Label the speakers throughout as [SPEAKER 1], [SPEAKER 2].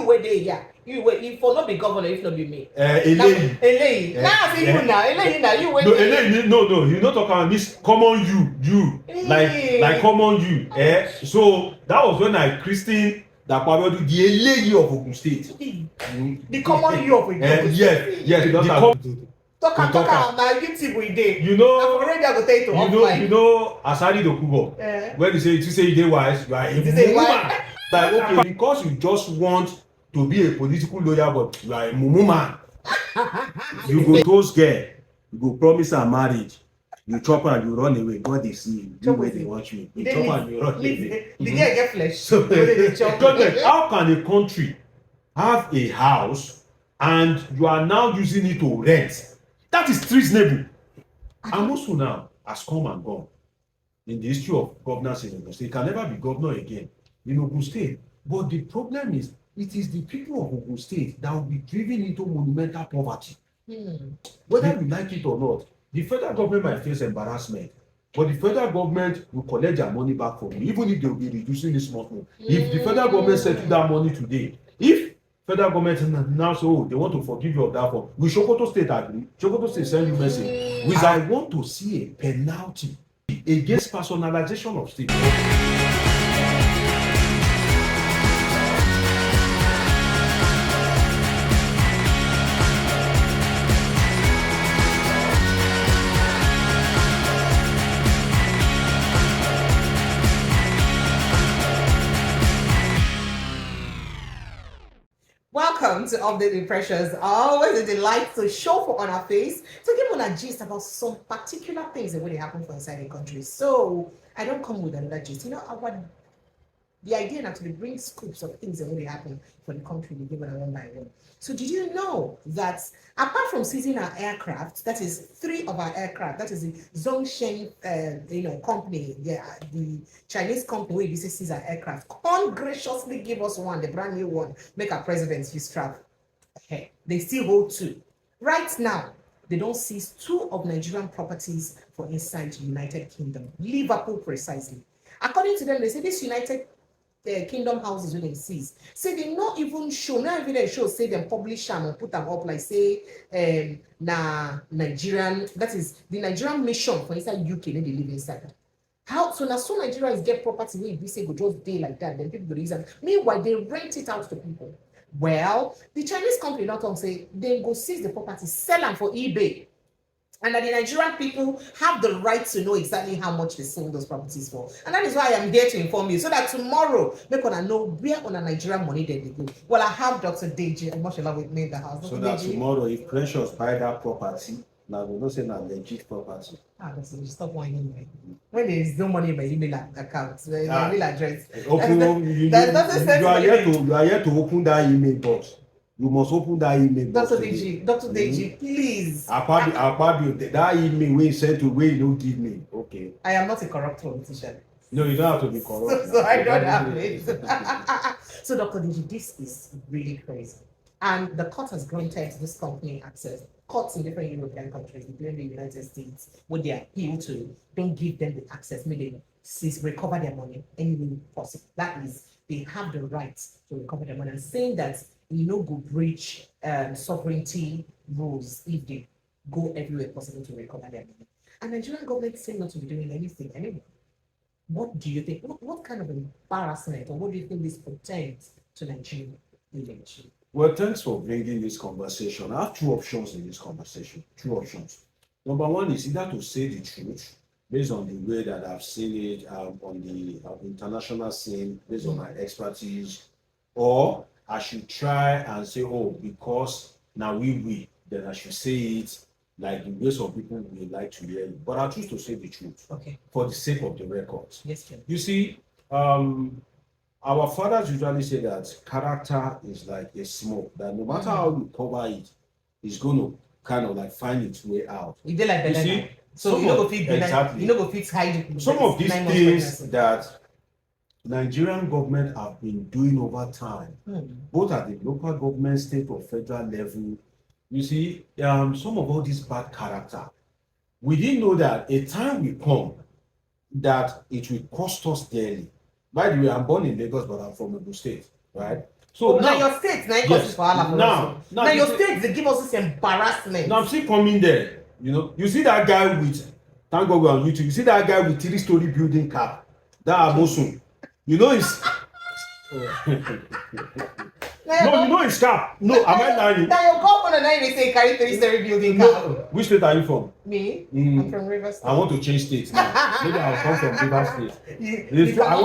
[SPEAKER 1] were there, yeah. You were if for not be governor, if not be me.
[SPEAKER 2] Eléyìí.
[SPEAKER 1] Now see you now, you were
[SPEAKER 2] no, no, you not talk about this common you, like common you. So that was when I christened that Abiodun the eléyìí of Ogun State.
[SPEAKER 1] The common you of Ogun State.
[SPEAKER 2] Yes.
[SPEAKER 1] Talk na YouTube we dey.
[SPEAKER 2] You know,
[SPEAKER 1] already I go tell you to offline.
[SPEAKER 2] You know Asari Dokubo. When you say you dey wise, you are a woman. Like okay, because you just want to be a political lawyer, but you are a mumu man. You go toast girl, you go promise her marriage, you chop her and you run away. God dey see you. Do where they want you. You chop her and you run away.
[SPEAKER 1] The girl get flesh.
[SPEAKER 2] So, how can a country have a house and you are now using it to rent? That is treasonable. And also now has come and gone in the history of governance in Ogun State. It can never be governor again in Ogun State. But the problem is, it is the people of Ogun State that will be driven into monumental poverty. Whether you like it or not, the federal government might face embarrassment, but the federal government will collect their money back from you, even if they will be reducing this money. If the federal government settle that money today, if federal government now say, oh, they want to forgive you of that one, will Sokoto State agree? Sokoto State send you message. Which I want to see a penalty against personalization of state.
[SPEAKER 1] Welcome to Update Impressions. Always a delight to show for on our face to give on a gist about some particular things that really happen for inside the country. So I don't come with another gist. You know, the idea actually brings scoops of things that really happen for the country. We give it one by one. So did you know that apart from seizing our aircraft, that is 3 of our aircraft, that is the Zhongshang, company, the Chinese company where we seize our aircraft, can't graciously give us one, the brand new one, make our presidents use travel. Okay, they still hold 2. Right now, they don't seize 2 of Nigerian properties for inside the United Kingdom, Liverpool precisely. According to them, they say this United Kingdom houses when they seize. Say they not even show, say them publish them or put them up like say Nigerian, that is the Nigerian mission for inside UK, they live inside. How so now some Nigerians get property where we say go just day like that, then people go reason. Meanwhile, they rent it out to people. Well, the Chinese company not on say they go seize the property, sell them for eBay. And that the Nigerian people have the right to know exactly how much they sold those properties for. And that is why I am here to inform you, so that tomorrow, make one know where on a Nigerian money they go. Well, I have Dr. Deji Omoshola with me in the house.
[SPEAKER 2] So that tomorrow, if Precious buy that property, now we don't say na legit property.
[SPEAKER 1] That's it. Stop whining me. When there is no money in my email account, my email address.
[SPEAKER 2] You are here to open that email box. You must open that email.
[SPEAKER 1] Dr. Deji, please.
[SPEAKER 2] Akpabio, that email we sent to where you don't give me. Okay.
[SPEAKER 1] I am not a corrupt politician.
[SPEAKER 2] No, you don't have to be corrupt.
[SPEAKER 1] So I don't have it. So Dr. Deji, this is really crazy. And the court has granted this company access. Courts in different European countries, including the United States, when they appeal to, don't give them the access, meaning recover their money any way possible. That is, they have the right to recover their money. And saying that go breach sovereignty rules if they go everywhere possible to recover their money. And Nigerian government say not to be doing anything anymore. What do you think? What kind of embarrassment, or what do you think this portends to Nigeria eventually?
[SPEAKER 2] Well, thanks for bringing this conversation. I have 2 options in this conversation. 2 options. Number 1 is either to say the truth based on the way that I've seen it on the international scene, based on my expertise, or I should try and say, oh, because now we, then I should say it like the way some people would like to hear it. But I choose to say the truth.
[SPEAKER 1] Okay.
[SPEAKER 2] For the sake of the records.
[SPEAKER 1] Yes, sir.
[SPEAKER 2] You see, our fathers usually say that character is like a smoke, that no matter how you cover it, it's going to kind of like find its way out.
[SPEAKER 1] You did like
[SPEAKER 2] you see?
[SPEAKER 1] So you know go fix hide.
[SPEAKER 2] Some of these things that Nigerian government have been doing over time, both at the local government, state or federal level. You see, some of all this bad character, we didn't know that a time will come that it will cost us dearly. By the way, I'm born in Lagos, but I'm from Ogun State, right? So
[SPEAKER 1] now your state now causes for Allah. Now your state they give us this embarrassment.
[SPEAKER 2] Now I'm still coming there. You see that guy with, thank God we're on YouTube. You see that guy with 3-story building cap, that Amosun. It's no, it's cap. No, am I lying?
[SPEAKER 1] Now your governor now they say carry 3-story building cap.
[SPEAKER 2] Which state are you from?
[SPEAKER 1] Me? I'm from Rivers State.
[SPEAKER 2] I want to change states now. Maybe I'll come from Rivers State. I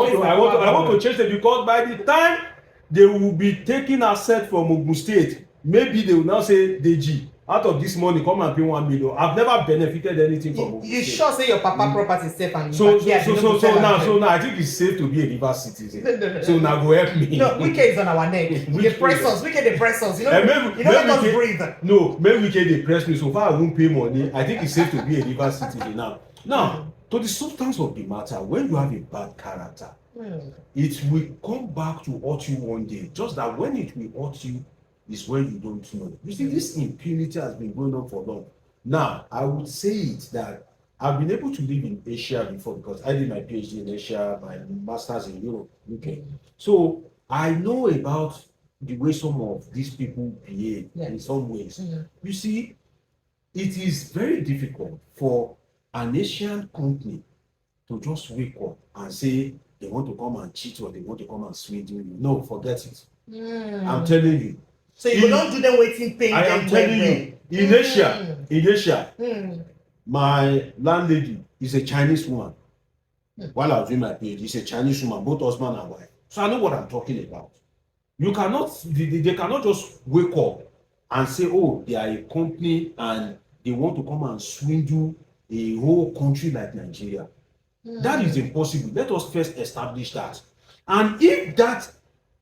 [SPEAKER 2] want to change it because by the time they will be taking asset from Ogun State, maybe they will now say, Deji, out of this money, come and pay 1 million. I've never benefited anything from Ogun State.
[SPEAKER 1] You sure say your papa property is safe and
[SPEAKER 2] so now I think it's safe to be a Rivers citizen. No. So now go help me.
[SPEAKER 1] No, Wike is on our neck. Wike they press us. You know, let us breathe.
[SPEAKER 2] No, maybe Wike they press me. So far I won't pay money. I think it's safe to be a Rivers citizen now. Now, to the substance of the matter, when you have a bad character, it will come back to hurt you one day. Just that when it will hurt you is when you don't know. You see, this impunity has been going on for long. Now, I would say it that I've been able to live in Asia before because I did my PhD in Asia, my master's in Europe, UK. So I know about the way some of these people behave in some ways. You see, it is very difficult for an Asian company to just wake up and say they want to come and cheat or they want to come and swindle you. No, forget it. I'm telling you.
[SPEAKER 1] So you don't do them waiting paying.
[SPEAKER 2] I am telling you, in Asia, my landlady is a Chinese woman. While I was doing my PhD, she's a Chinese woman, both husband and wife. So I know what I'm talking about. You cannot, they cannot just wake up and say, oh, they are a company and they want to come and swindle a whole country like Nigeria. That is impossible. Let us first establish that. And if that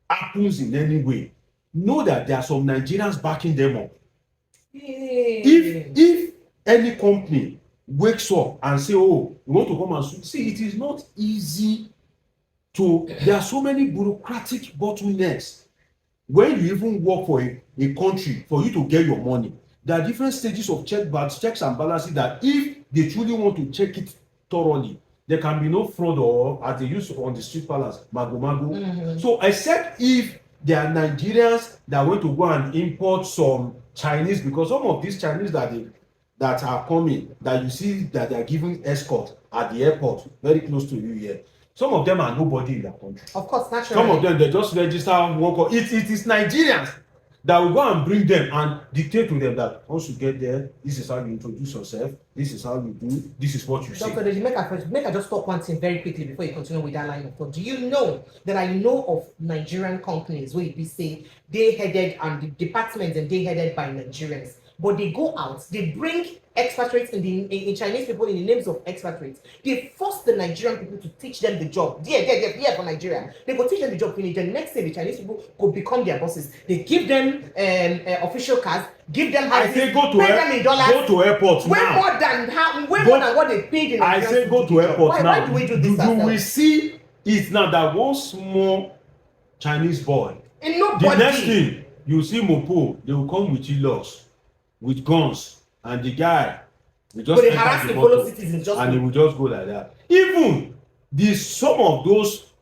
[SPEAKER 2] happens in any way, know that there are some Nigerians backing them up. If any company wakes up and say, oh, we want to come and see, it is not easy to, there are so many bureaucratic bottlenecks. When you even work for a country, for you to get your money, there are different stages of checks and balances that if they truly want to check it thoroughly, there can be no fraud or, as they use on the street balance, mago. So except if there are Nigerians that want to go and import some Chinese, because some of these Chinese that are coming, that you see that they are giving escort at the airport, very close to you here. Some of them are nobody in their country.
[SPEAKER 1] Of course, naturally.
[SPEAKER 2] Some of them, they just register work. It is Nigerians that will go and bring them and dictate to them that once you get there, this is how you introduce yourself, this is how you do, this is what you say.
[SPEAKER 1] Dr. Deji, make I just talk one thing very quickly before you continue with that line of thought. Do you know that I know of Nigerian companies where you say they headed and the departments and they headed by Nigerians, but they go out, they bring expatriates in Chinese people in the names of expatriates. They force the Nigerian people to teach them the job. Yeah, for Nigeria. They go teach them the job. Finish. The next day, the Chinese people go become their bosses. They give them official cards, give them houses, pay them in dollars.
[SPEAKER 2] Go to airports
[SPEAKER 1] way
[SPEAKER 2] now.
[SPEAKER 1] More than what they paid in Nigeria.
[SPEAKER 2] I say go to airports now.
[SPEAKER 1] Why do we do this?
[SPEAKER 2] You will see it now that one small Chinese boy.
[SPEAKER 1] And nobody.
[SPEAKER 2] The next thing, you see Mopo, they will come with e-locks, with guns. And the guy will just
[SPEAKER 1] harass the fellow citizens
[SPEAKER 2] and he will just go like that. Even some of those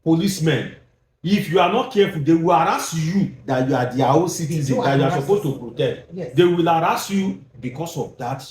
[SPEAKER 2] policemen, if you are not careful, they will harass you that you are their own citizen that you are supposed to protect.
[SPEAKER 1] Yes.
[SPEAKER 2] They will harass you because of that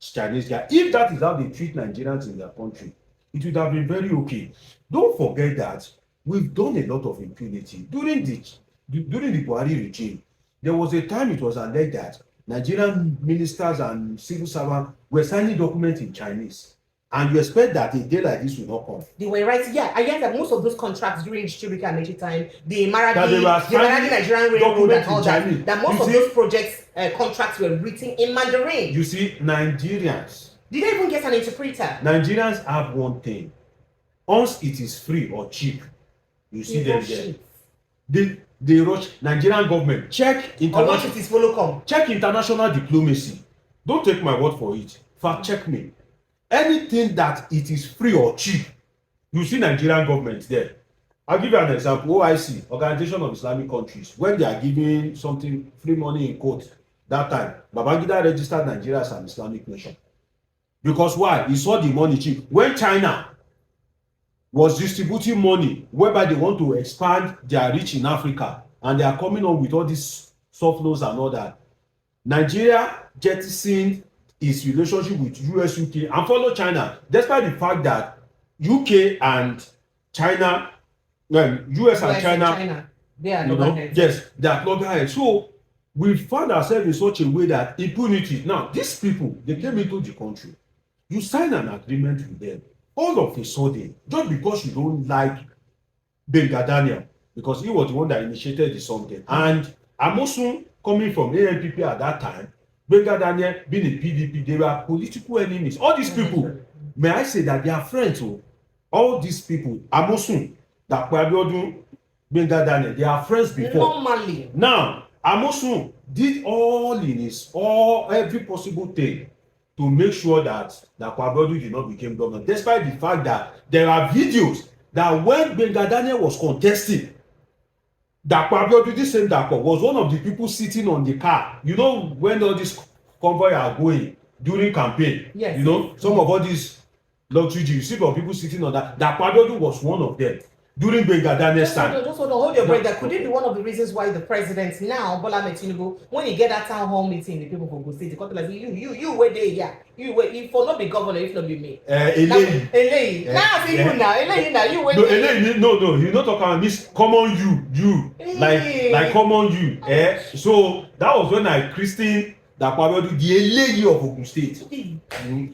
[SPEAKER 2] Chinese guy. If that is how they treat Nigerians in their country, it would have been very okay. Don't forget that we've done a lot of impunity during the Buhari regime. There was a time it was alleged that Nigerian ministers and civil servants were signing documents in Chinese. And you expect that a day like this will not come.
[SPEAKER 1] They were writing, I guess that most of those contracts during Chibika and Meiji time, the Maradi Nigerian Railroad and all that most of those projects, contracts were written in Mandarin.
[SPEAKER 2] You see, Nigerians.
[SPEAKER 1] Did they even get an interpreter?
[SPEAKER 2] Nigerians have one thing. Once it is free or cheap, you see them there. They rush Nigerian government. Check international diplomacy. Don't take my word for it. Fact check me. Anything that it is free or cheap, you see Nigerian government there. I'll give you an example. OIC, Organization of Islamic Countries, when they are giving something free money in quote, that time, Babangida registered Nigeria as an Islamic nation. Because why? He saw the money cheap. When China was distributing money whereby they want to expand their reach in Africa, and they are coming up with all these soft laws and all that. Nigeria jettisoned its relationship with US, UK, and follow China, despite the fact that UK and China, US and China,
[SPEAKER 1] they are loggerheads.
[SPEAKER 2] Yes, they are loggerheads. So we found ourselves in such a way that impunity. Now, these people, they came into the country. You sign an agreement with them. All of a sudden, just because you don't like Benga Daniel, because he was the one that initiated the something, and Amosun coming from ANPP at that time, Benga Daniel being a PDP, they were political enemies. All these people, may I say that they are friends. Oh, all these people, Amosun, Dapo Abiodun, Benga Daniel, they are friends before.
[SPEAKER 1] Normally.
[SPEAKER 2] Now, Amosun did every possible thing to make sure that Dapo Abiodun did not become governor, despite the fact that there are videos that when Benga Daniel was contesting, Dapo Abiodun, this same Dapo, was one of the people sitting on the car. You know, when all these convoy are going during campaign,
[SPEAKER 1] yes,
[SPEAKER 2] you know, some of all these luxury you see people sitting on that. Dapo Abiodun was one of them during Benga Daniel's time.
[SPEAKER 1] Just hold your breath. That could it be one of the reasons why the president now, Bola Ahmed Tinubu, when you get that town hall meeting, the people from Go State, they come like, you were there, yeah. You were, if for not be governor, if not be me.
[SPEAKER 2] Eleyi.
[SPEAKER 1] Now see you now, you were there.
[SPEAKER 2] No, you not talk about this common you, like common you. So that was when I christened Dapo Abiodun the Eleyi of Ogun State.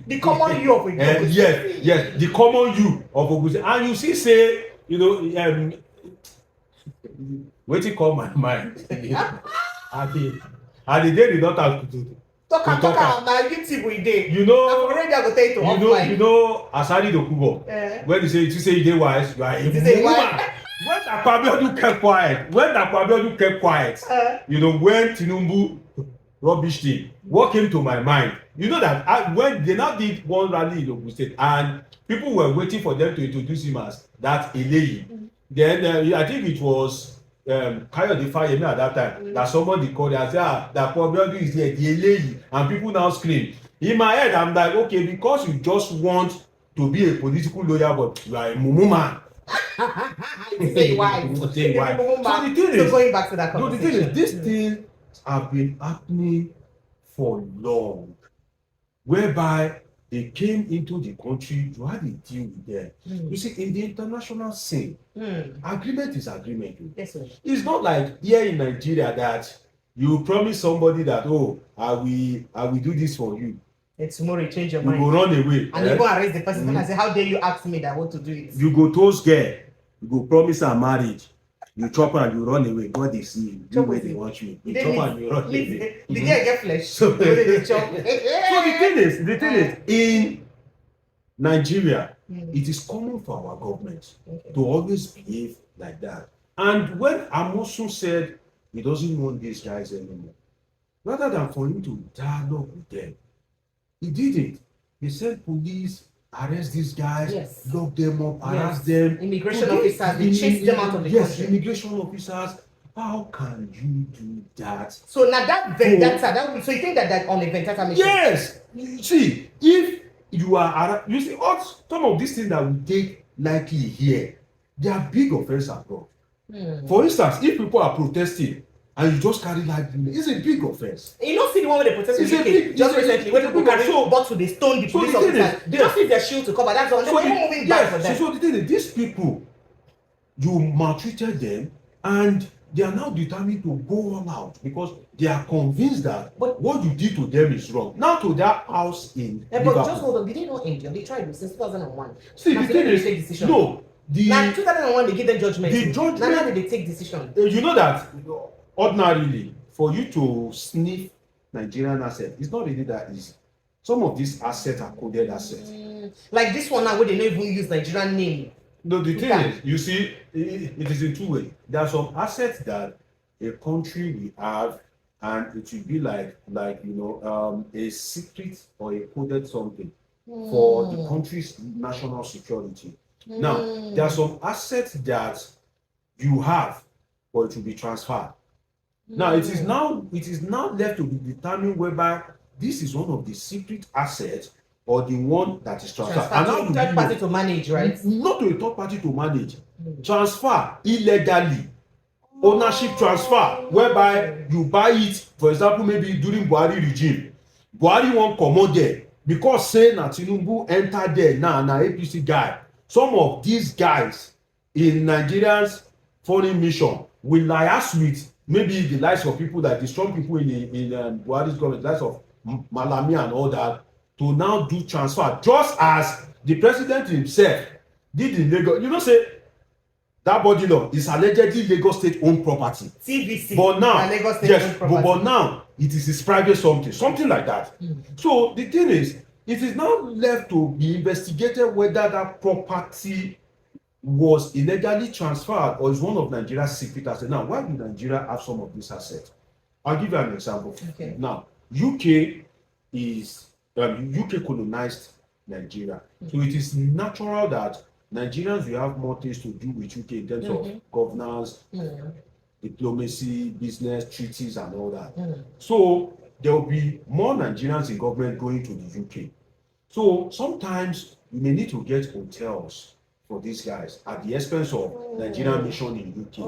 [SPEAKER 1] The common you of Ogun State.
[SPEAKER 2] Yes, the common you of Ogun State. And you see, say, you know, wetin come my mind. I dey dey not have to
[SPEAKER 1] talk am na YouTube we dey.
[SPEAKER 2] You know,
[SPEAKER 1] na for radio I go tell you to offline.
[SPEAKER 2] You know Asari Dokubo. When you say you dey wise, you are a woman. When Dapo Abiodun kept quiet, you know, when Tinubu rubbish thing, what came to my mind, you know, that when they now did one rally in Ogun State and people were waiting for them to introduce him as that Eleyi. Then I think it was Kayode Fayemi at that time that somebody called and said, Dapo Abiodun is there, the Eleyi, and people now scream. In my head, I'm like, okay, because you just want to be a political lawyer, but you are a mumu man.
[SPEAKER 1] Say why?
[SPEAKER 2] Say why? So the thing is,
[SPEAKER 1] going back to that conversation.
[SPEAKER 2] The thing is, these things have been happening for long, whereby they came into the country, you had a deal with them. You see, in the international scene, agreement is agreement.
[SPEAKER 1] Yes, sir.
[SPEAKER 2] It's not like here in Nigeria that you promise somebody that, oh, I will do this for you.
[SPEAKER 1] And tomorrow you change your mind.
[SPEAKER 2] You go run away.
[SPEAKER 1] And you go arrest the person and say, how dare you ask me that I want to do it?
[SPEAKER 2] You go toast girl, you go promise her marriage. You chop her and you run away. God they see you. You where they watch you. You chop her and you run away.
[SPEAKER 1] The girl get flesh.
[SPEAKER 2] So the thing is, in Nigeria, it is common for our government to always behave like that. And when Amosun said he doesn't want these guys anymore, rather than for him to dialogue with them, he didn't. He said police arrest these guys, lock them up, harass them.
[SPEAKER 1] Immigration officers, they chase them out of the country.
[SPEAKER 2] Yes, immigration officers. How can you do that?
[SPEAKER 1] So now that vendetta, so you think that on a vendetta mission?
[SPEAKER 2] Yes. You see, if you are, you see, some of these things that we take lightly here, they are big offense abroad. For instance, if people are protesting and you just carry light, it's a big offense.
[SPEAKER 1] You don't see the one with the protest just recently when people carry bottle, they stone the police officers. They just use their shield to cover. That's all. They're moving back for them.
[SPEAKER 2] So the thing is, these people, you maltreated them, and they are now determined to go all out because they are convinced that what you did to them is wrong. Now to that house in
[SPEAKER 1] Liverpool. But just hold on, did they not end? They tried it since 2001.
[SPEAKER 2] See, the thing is, no.
[SPEAKER 1] Now 2001 they give them judgment.
[SPEAKER 2] The judgment.
[SPEAKER 1] Now they take decision.
[SPEAKER 2] You know that ordinarily, for you to sniff Nigerian assets, it's not really that easy. Some of these assets are coded assets.
[SPEAKER 1] Like this one now, where they don't even use Nigerian name.
[SPEAKER 2] No, the thing is, you see, it is in two ways. There are some assets that a country will have, and it will be like you know, a secret or a coded something for the country's national security. Now, there are some assets that you have, but it will be transferred. Now it is now left to be determined whether this is one of the secret assets or the one that is transferred. And now
[SPEAKER 1] third party to manage, right?
[SPEAKER 2] Not to a third party to manage. Transfer illegally. ownership transfer whereby you buy it, for example, maybe during Buhari regime. Buhari wan comot there because say na Tinubu enter there now, na APC guy. Some of these guys in Nigeria's foreign mission will liaise with maybe the likes of people like the strong people in Buhari's government, the likes of Malami and all that, to now do transfer, just as the president himself did in Lagos. You know, say that body law is allegedly Lagos state owned property.
[SPEAKER 1] TVC.
[SPEAKER 2] But now,
[SPEAKER 1] Lagos state
[SPEAKER 2] yes,
[SPEAKER 1] owned property.
[SPEAKER 2] but now it is his private something like that. So the thing is, it is now left to be investigated whether that property was illegally transferred or is one of Nigeria's secret assets. Now, why do Nigeria have some of these assets? I'll give you an example.
[SPEAKER 1] Okay.
[SPEAKER 2] Now, UK colonized Nigeria, so it is natural that Nigerians will have more things to do with UK in terms of governance, diplomacy, business, treaties, and all that. So there will be more Nigerians in government going to the UK. So sometimes you may need to get hotels for these guys at the expense of Nigerian mission in UK.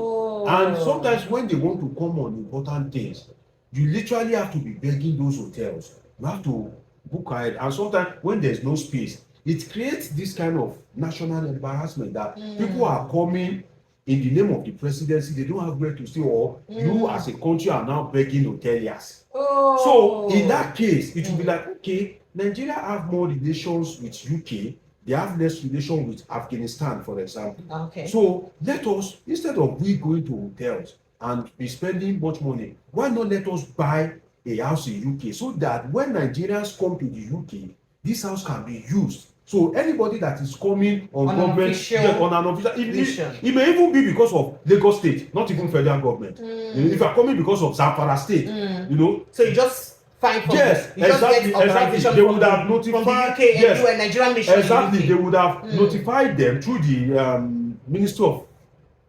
[SPEAKER 2] And sometimes when they want to come on important things, you literally have to be begging those hotels. You have to book ahead. And sometimes when there's no space, it creates this kind of national embarrassment that people are coming in the name of the presidency, they don't have where to stay, or you as a country are now begging hoteliers. So in that case, it will be like, okay, Nigeria have more relations with UK, they have less relation with Afghanistan, for example.
[SPEAKER 1] Okay.
[SPEAKER 2] So let us, instead of we going to hotels and be spending much money, why not let us buy a house in UK so that when Nigerians come to the UK, this house can be used. So anybody that is coming on government, on an official, it may even be because of Lagos state, not even federal government. If you are coming because of Zamfara state, you know.
[SPEAKER 1] So you just find from
[SPEAKER 2] exactly. They would have notified
[SPEAKER 1] from the UK and Nigerian mission.
[SPEAKER 2] Exactly, they would have notified them through the Ministry of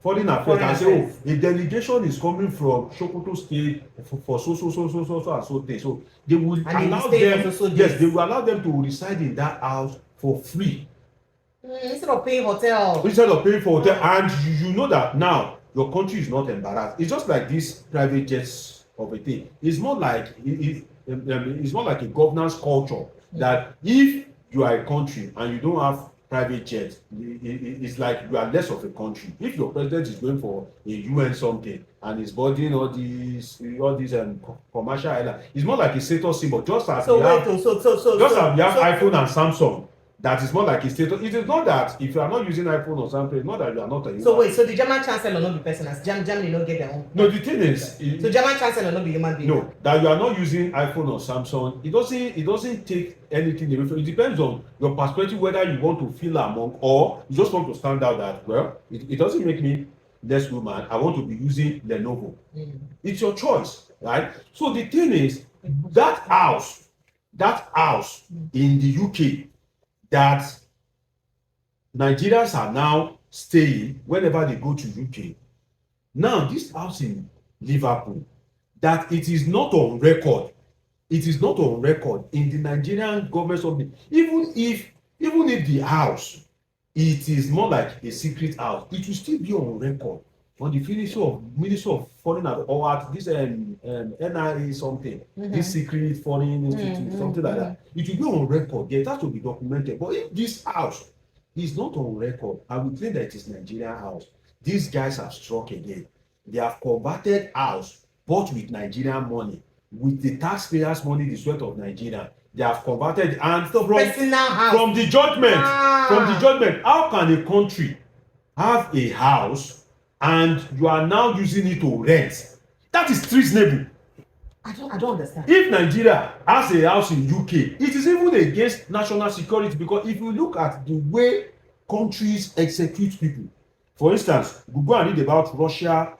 [SPEAKER 2] Foreign Affairs and say, oh, a delegation is coming from Sokoto state for so and so thing. So they will allow them. Yes, they will allow them to reside in that house for free.
[SPEAKER 1] Instead of paying hotel.
[SPEAKER 2] And you know that now your country is not embarrassed. It's just like this private jets of a thing. It's more like it's more like a governance culture that if you are a country and you don't have private jets, it's like you are less of a country. If your president is going for a UN something and is boarding all these commercial islands, it's more like a status symbol. Just as we have iPhone and Samsung, that is more like a status. It is not that if you are not using iPhone or something, it's not that you are not a human.
[SPEAKER 1] So wait, so the German chancellor not be person as Germany not get their own.
[SPEAKER 2] No, the thing is,
[SPEAKER 1] so German chancellor not be human being.
[SPEAKER 2] No, that you are not using iPhone or Samsung, it doesn't take anything away from it. Depends on your perspective whether you want to feel among or you just want to stand out that, well, it doesn't make me less human. I want to be using Lenovo. It's your choice, right? So the thing is, that house in the UK that Nigerians are now staying whenever they go to UK. Now, this house in Liverpool, that it is not on record. It is not on record in the Nigerian government something. Even if the house, it is more like a secret house, it will still be on record on the Ministry of Foreign Affairs or at this NIA something, this secret foreign institute, something like that. It will be on record. It has to be documented. But if this house is not on record, I will claim that it is Nigerian house. These guys have struck again. They have converted house bought with Nigerian money, with the taxpayers' money, the sweat of Nigeria. They have converted, and from the judgment, how can a country have a house and you are now using it to rent? That is treasonable.
[SPEAKER 1] I don't understand.
[SPEAKER 2] If Nigeria has a house in UK, it is even against national security, because if you look at the way countries execute people, for instance, we go and read about Russia,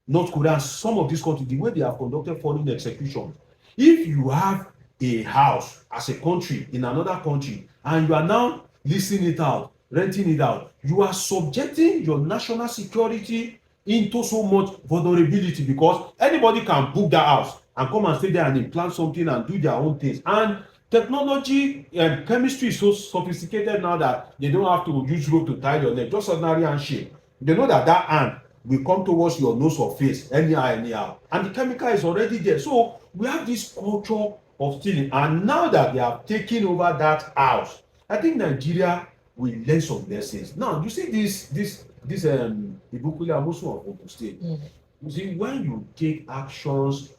[SPEAKER 2] North Korea, and some of these countries, the way they have conducted foreign executions. If you have a house as a country in another country and you are now leasing it out, renting it out, you are subjecting your national security into so much vulnerability, because anybody can book that house and come and stay there and implant something and do their own things. And technology and chemistry is so sophisticated now that they don't have to use rope to tie your neck, just ordinary handshake. They know that hand will come towards your nose or face anyhow, and the chemical is already there. So we have this culture of stealing, and now that they have taken over that house, I think Nigeria will learn some lessons. Now you see this Ibukule Amosu of Ogun State. You see, when you take actions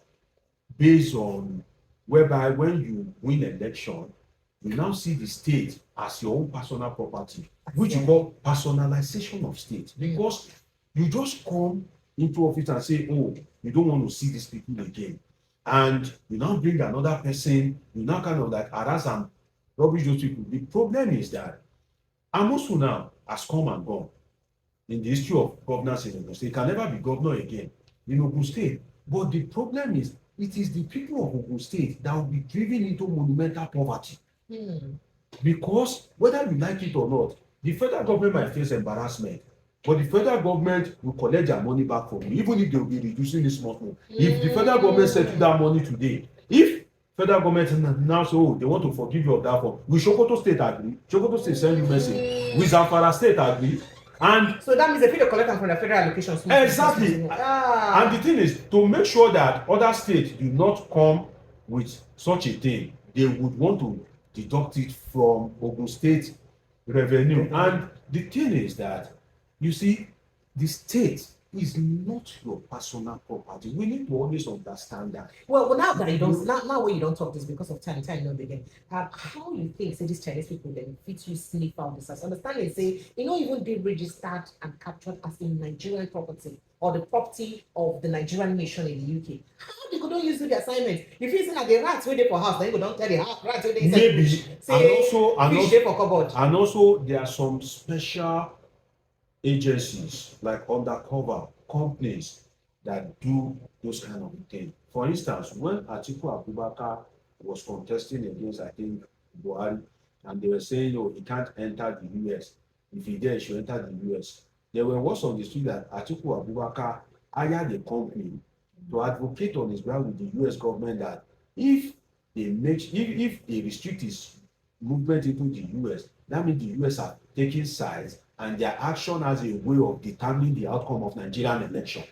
[SPEAKER 2] based on whereby when you win election, you now see the state as your own personal property, which you call personalization of state, because you just come into office and say, oh, you don't want to see these people again, and you now bring another person, you now kind of like harass and rubbish those people. The problem is that Amosu now has come and gone in the history of governance in Ogun State. He can never be governor again in Ogun State. But the problem is, it is the people of Ogun State that will be driven into monumental poverty. Because whether you like it or not, the federal government might face embarrassment, but the federal government will collect their money back from you, even if they will be reducing this money. If the federal government settle that money today, if federal government now say, oh, they want to forgive you of that one, will Sokoto State agree? Sokoto State send you message. Will Zamfara State agree? And
[SPEAKER 1] so that means they fit to collect them from the federal allocations.
[SPEAKER 2] Exactly. And the thing is, to make sure that other states do not come with such a thing, they would want to deduct it from Ogun State revenue. And the thing is that, you see, the state is not your personal property. We need to always understand that.
[SPEAKER 1] Well, now that you don't, now when you don't talk this because of time no begin. How you think say these Chinese people then fit you sniff out this as understand they say even they registered and captured as a Nigerian property or the property of the Nigerian nation in the UK. How they don't use the assignment? If you say that the rats wait there for house, then you don't tell the rats wait there.
[SPEAKER 2] Maybe
[SPEAKER 1] say fish there for cupboard.
[SPEAKER 2] And also there are some special agencies like undercover companies that do those kind of things. For instance, when Atiku Abubakar was contesting against, I think, Buhari, and they were saying, oh, he can't enter the US. If he dare, he should enter the US. There were words on the street that Atiku Abubakar hired a company to advocate on his behalf with the US government that if they restrict his movement into the US, that means the US are taking sides and their action has a way of determining the outcome of Nigerian election.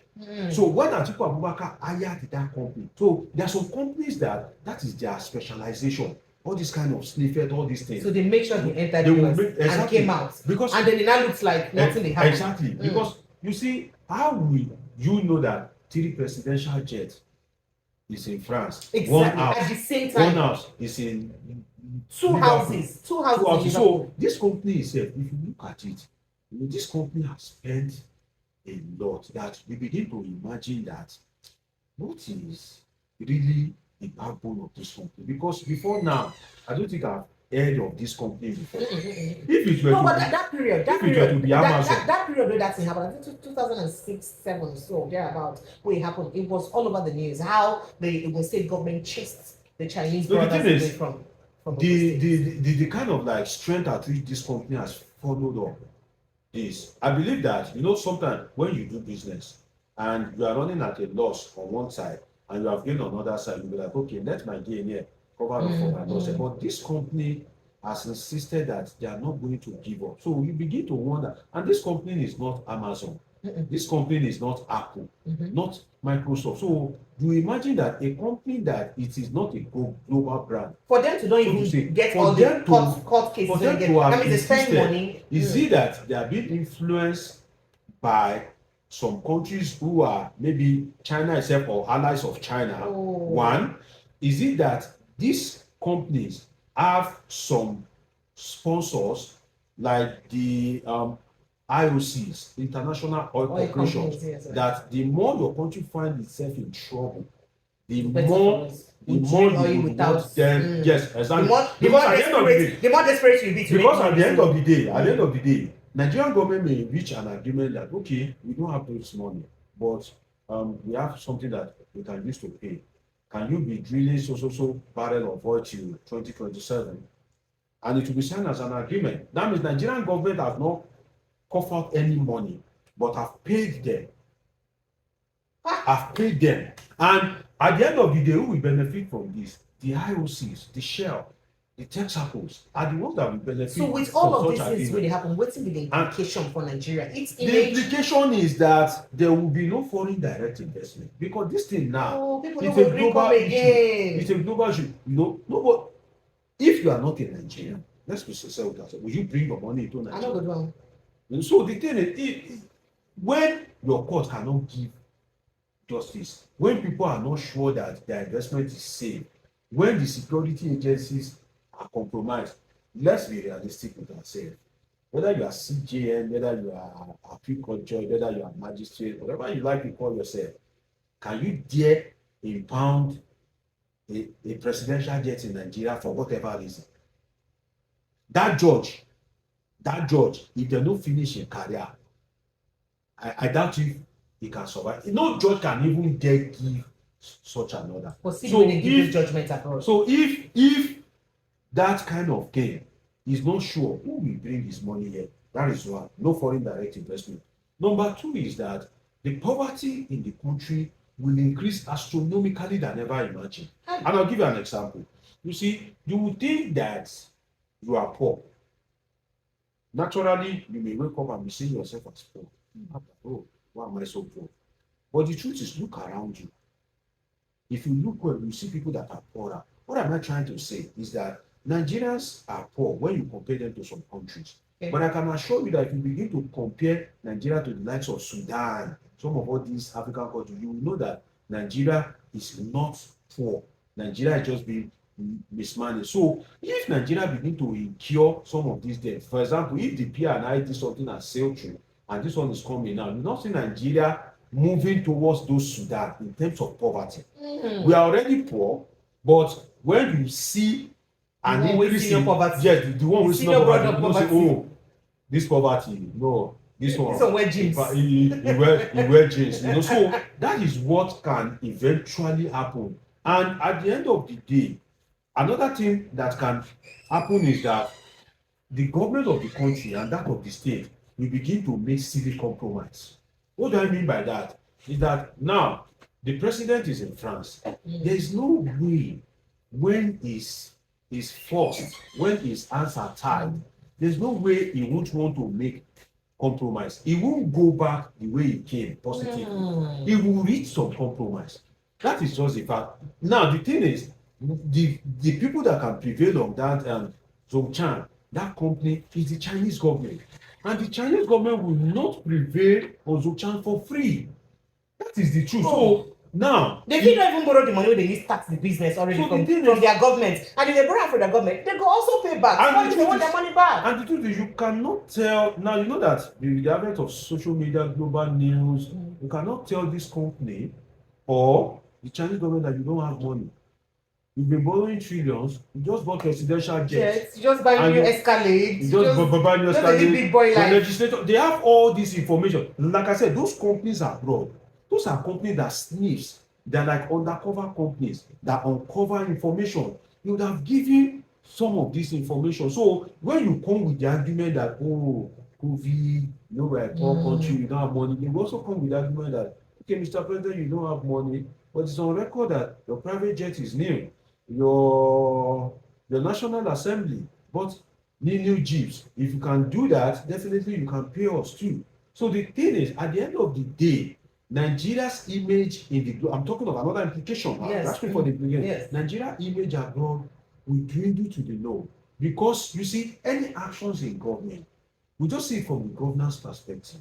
[SPEAKER 2] So when Atiku Abubakar hired that company, so there are some companies that is their specialization. All this kind of sniffet, all these things.
[SPEAKER 1] So they make sure he entered the US and came out.
[SPEAKER 2] Because,
[SPEAKER 1] and then it now looks like nothing they happened.
[SPEAKER 2] Exactly. Because you see, how will you know that 3 presidential jets is in France?
[SPEAKER 1] Exactly.
[SPEAKER 2] One house,
[SPEAKER 1] at the same time.
[SPEAKER 2] One house is in
[SPEAKER 1] two houses.
[SPEAKER 2] So this company itself, if you look at it, this company has spent a lot that you begin to imagine that what is really the backbone of this company. Because before now, I don't think I've heard of this company before. If it were
[SPEAKER 1] that period where that thing happened, I think 2006-7, so thereabout, where it happened, it was all over the news. How the state government chased the Chinese brothers away from
[SPEAKER 2] the kind of like strength at which this company has followed up is, I believe that, sometimes when you do business and you are running at a loss on one side and you have gained on the other side, you'll be like, okay, let my gain here cover up for my loss. But this company has insisted that they are not going to give up. So you begin to wonder, and this company is not Amazon. This company is not Apple, not Microsoft. So you imagine that a company that it is not a global brand,
[SPEAKER 1] for them to not even get all the court cases,
[SPEAKER 2] for them to have
[SPEAKER 1] they spend money.
[SPEAKER 2] Is it that they are being influenced by some countries who are maybe China itself or allies of China? One, is it that these companies have some sponsors like the IOCs, International Oil Corporations, that the more your country finds itself in trouble, the more you want them. Yes, exactly.
[SPEAKER 1] The more desperate you be to
[SPEAKER 2] because at the end of the day, Nigerian government may reach an agreement that, okay, we don't have this money, but we have something that we can use to pay. Can you be drilling so barrel of oil till 2027? And it will be signed as an agreement. That means Nigerian government has not coughed out any money, but have paid them. And at the end of the day, who will benefit from this? The IOCs, the Shell, the tax apples are the ones that will benefit.
[SPEAKER 1] So with all
[SPEAKER 2] from
[SPEAKER 1] of
[SPEAKER 2] such
[SPEAKER 1] these things really
[SPEAKER 2] agreement.
[SPEAKER 1] happen, what's the implication for Nigeria? Its
[SPEAKER 2] The
[SPEAKER 1] image.
[SPEAKER 2] implication is that there will be no foreign direct investment because this thing now,
[SPEAKER 1] Oh, people
[SPEAKER 2] it's
[SPEAKER 1] don't
[SPEAKER 2] a
[SPEAKER 1] agree
[SPEAKER 2] global
[SPEAKER 1] come
[SPEAKER 2] issue.
[SPEAKER 1] again.
[SPEAKER 2] It's a global issue. No, but if you are not in Nigeria, let's be sincere with ourselves. Will you bring your money into
[SPEAKER 1] I know
[SPEAKER 2] Nigeria?
[SPEAKER 1] good one.
[SPEAKER 2] And so the thing is, when your court cannot give justice, when people are not sure that their investment is safe, when the security agencies are compromised, let's be realistic with ourselves. Whether you are CJN, whether you are agriculture, whether you are magistrate, whatever you like to call yourself, can you dare impound a presidential jet in Nigeria for whatever reason? That judge, if they no finish im career, I doubt if he can survive. No judge can even dare give such an order.
[SPEAKER 1] But still, when they give judgment abroad.
[SPEAKER 2] So if that kind of thing is not sure who will bring his money here, that is one. No foreign direct investment. Number two is that the poverty in the country will increase astronomically than ever imagined. And I'll give you an example. You see, you would think that you are poor. Naturally, you may wake up and be seeing yourself as poor. Oh, why am I so poor? But the truth is, look around you. If you look well, you see people that are poorer. What am I trying to say is that Nigerians are poor when you compare them to some countries. Okay. But I can assure you that if you begin to compare Nigeria to the likes of Sudan, some of all these African countries, you will know that Nigeria is not poor. Nigeria is just being mismanaged. So if Nigeria begin to incur some of these debts, for example, if the P&I did something and sailed through, and this one is coming now, you not see Nigeria moving towards those Sudan in terms of poverty. We are already poor, but when you see an increase in poverty, yes, the one with senior poverty, you don't say, oh, this poverty, no, this one
[SPEAKER 1] wear jeans.
[SPEAKER 2] He wear jeans. You know, so that is what can eventually happen. And at the end of the day, another thing that can happen is that the government of the country and that of the state will begin to make civil compromise. What do I mean by that? Is that now the president is in France. There is no way when his forced, when his hands are tied, there's no way he won't want to make compromise. He won't go back the way he came positively. He will reach some compromise. That is just the fact. Now the thing is, the people that can prevail on that Zhongshang, that company is the Chinese government. And the Chinese government will not prevail on Zhongshang for free. That is the truth. So now
[SPEAKER 1] they did not even borrow the money when they used tax the business already from their government. And if they borrow from their government, they go also pay back. And they want their money back.
[SPEAKER 2] And the truth is, you cannot tell now. You know that with the advent of social media, global news, you cannot tell this company or the Chinese government that you don't have money. You've been borrowing trillions. You just bought residential jets.
[SPEAKER 1] You just buy new Escalade.
[SPEAKER 2] You just buy new Escalade.
[SPEAKER 1] Big boy life.
[SPEAKER 2] The legislator, they have all this information. Like I said, those companies are abroad. Those are companies that sniffs. They're like undercover companies that uncover information. You would have given some of this information. So when you come with the argument that, oh, COVID, you know, we're a poor country, you don't have money, you also come with the argument that, okay, Mr. President, you don't have money, but it's on record that your private jet is new. Your National Assembly bought new jeeps. If you can do that, definitely you can pay us too. So the thing is, at the end of the day, Nigeria's image in the I'm talking of another implication.
[SPEAKER 1] Yes.
[SPEAKER 2] That's for the beginning.
[SPEAKER 1] Yes.
[SPEAKER 2] Nigeria's image abroad will dwindle to the low because you see any actions in government, we just see it from the governance perspective,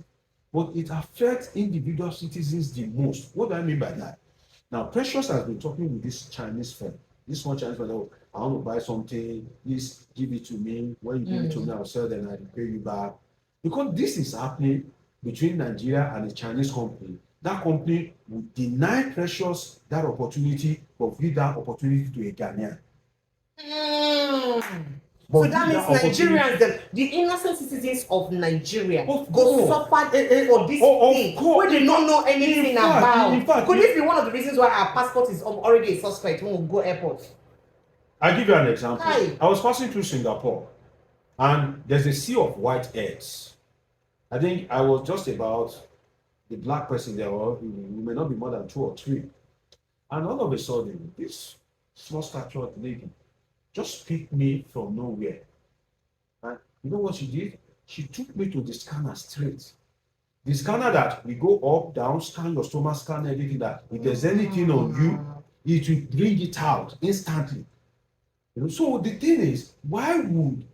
[SPEAKER 2] but it affects individual citizens the most. What do I mean by that? Now, Precious has been talking with this Chinese firm. This one Chinese firm, oh, I want to buy something, please give it to me. When you give it to me, I'll sell it and I'll pay you back. Because this is happening between Nigeria and a Chinese company. That company will deny Precious that opportunity, but give that opportunity to a Ghanaian.
[SPEAKER 1] So that means Nigerians, the innocent citizens of Nigeria, go suffer for this thing where they don't know anything about. In fact, could this be one of the reasons why our passport is already a suspect when we go airport?
[SPEAKER 2] I'll give you an example. I was passing through Singapore, and there's a sea of white heads. I think I was just about the black person there, or we may not be more than 2 or 3. And all of a sudden, this small statured lady just picked me from nowhere. And you know what she did? She took me to the scanner straight. The scanner that we go up, down, scan your stomach, scan everything, that if there's anything on you, it will bring it out instantly. You know, so the thing is, why would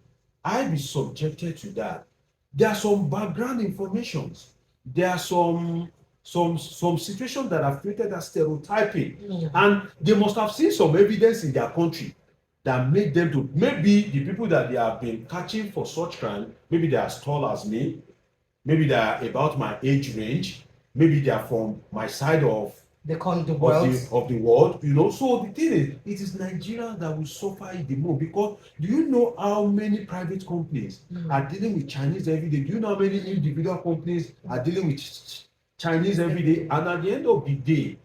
[SPEAKER 2] I be subjected to that? There are some background informations. There are some situations that have created that stereotyping, and they must have seen some evidence in their country that made them to, maybe the people that they have been catching for such crime, maybe they are as tall as me, maybe they are about my age range, maybe they are from my side of the world, you know. So the thing is, it is Nigeria that will suffer it the most, because do you know how many private companies are dealing with Chinese every day? Do you know how many individual companies are dealing with Chinese every day? And at the end of the day,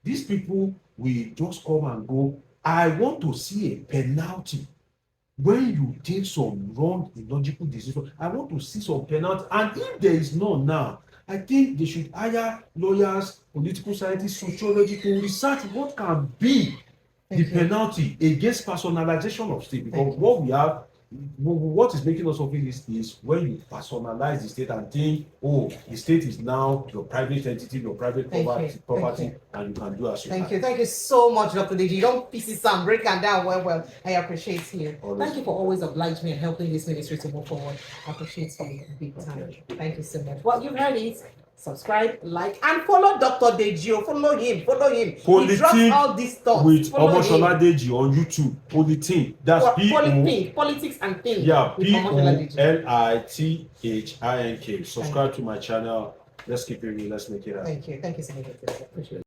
[SPEAKER 2] these people will just come and go. I want to see a penalty when you take some wrong illogical decision. I want to see some penalty, and if there is none now, I think they should hire lawyers, political scientists, sociology to research what can be the penalty against personalization of state. Because what we have, what is making us suffer is when you personalize the state and think, oh, the state is now your private entity, your private property, and you can do as you
[SPEAKER 1] Thank you so much, Dr. Deji. You don't pieces and break them down well. I appreciate you. Thank you for always obliging me and helping this ministry to move forward. I appreciate you big time. Thank you so much. Well, you've heard it. Subscribe, like, and follow Dr. Deji. Follow him. He drops all these thoughts.
[SPEAKER 2] With Omoshola Deji on YouTube. Politik. That's
[SPEAKER 1] Politics and Think.
[SPEAKER 2] Yeah, POLITHINK. Subscribe to my channel. Let's keep it real. Let's make it happen.
[SPEAKER 1] Thank you so much. Appreciate it.